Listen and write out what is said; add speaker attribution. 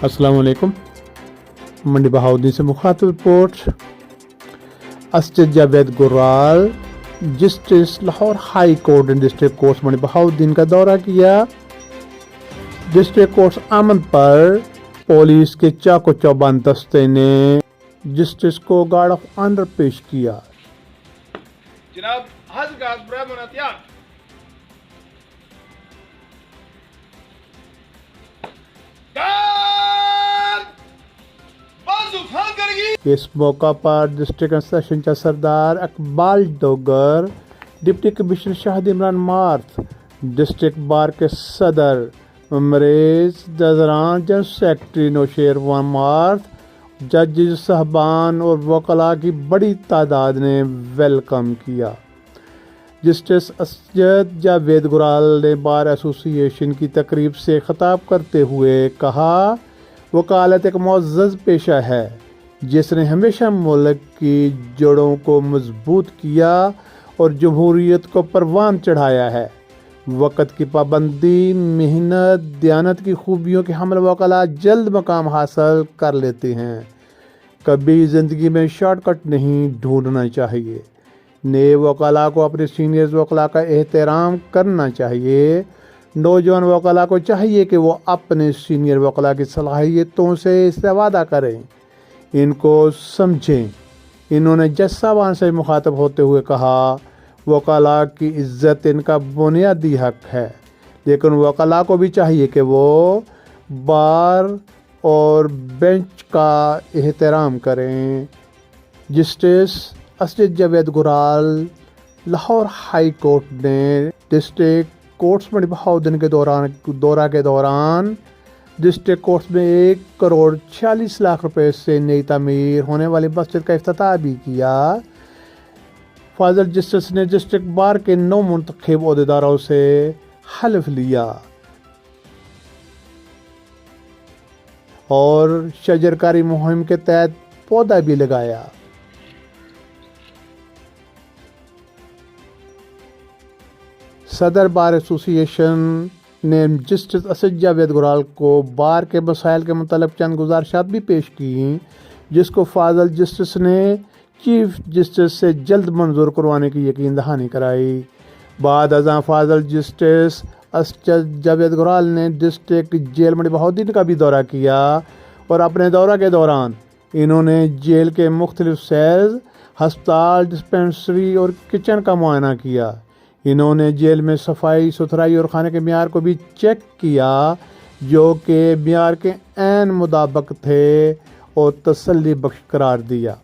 Speaker 1: अस्सलाम वालेकुम। मंडी बहाउद्दीन से मुखातिब report. Asad Javed Gurral justice Lahore high court and district court Mandi Bahauddin का दौरा किया। डिस्ट्रिक्ट कोर्ट आमद पर पुलिस के चाको चौबंद दस्ते ने जस्टिस को गार्ड ऑफ ऑनर पेश किया।
Speaker 2: जनाब हज का ब्राह्मण त्याग
Speaker 1: इस मौका पर डिस्ट्रिक्ट सेशन जज Sardar Iqbal Dogar, deputy commissioner Shahid Imran Marth, district bar के सदर ममरेज जजरान, जनरल सेक्रेटरी नौशेर मार्थ, जजेस साहबान और वकला की बड़ी तादाद ने वेलकम किया। जस्टिस असद जावेद गुर्राल ने बार एसोसिएशन की तकरीब से खिताब करते हुए कहा, वकालत एक मुअज़्ज़ज़ पेशा है जिसने हमेशा मुल्क की जड़ों को मजबूत किया और जमहूरियत को परवान चढ़ाया है। वक़्त की पाबंदी, मेहनत, दयानत की खूबियों के हमल वकला जल्द मकाम हासिल कर लेते हैं। कभी ज़िंदगी में शॉर्टकट नहीं ढूंढना चाहिए। नए वकला को अपने सीनियर वकला का एहतराम करना चाहिए। नौजवान वकला को चाहिए कि वो अपने सीनियर वकला की सलाहियतों से इस्तेफादा करें, इनको समझें। इन्होंने जज साहबान से मुखातब होते हुए कहा, वकला की इज्जत इनका बुनियादी हक है, लेकिन वकला को भी चाहिए कि वो बार और बेंच का एहतराम करें। Justice Asad Javed Gurral Lahore high court ने डिस्ट्रिक्ट कोर्ट्स मंडी बहाउद्दीन के दौरा के दौरान डिस्ट्रिक्ट कोर्ट्स में 1,46,00,000 रुपए से नई तामीर होने वाली मस्जिद का इफ्तिताह भी किया। फाजल जस्टिस ने डिस्ट्रिक्ट बार के 9 मुंतखब ओहदेदारों से हल्फ लिया और शजरकारी मुहिम के तहत पौधा भी लगाया। सदर बार एसोसिएशन ने जस्टिस असद जावेद गुर्राल को बार के मसाइल के मुतालिक चंद गुजारिशात भी पेश की, जिसको फाजल जस्टिस ने चीफ जस्टिस से जल्द मंजूर करवाने की यकीन दहानी कराई। बाद अज़ां फाजल जस्टिस असद जावेद गुर्राल ने डिस्ट्रिक्ट जेल मंडी बहाउद्दीन का भी दौरा किया और अपने दौरा के दौरान इन्होंने जेल के मुख्तलिफ सेल्स, हस्पताल, डिस्पेंसरी और किचन का मुआयना किया। इन्होंने जेल में सफाई सुथराई और खाने के मियार को भी चेक किया, जो कि मियार के ऐन मुताबिक थे, और तसल्ली बख्श करार दिया।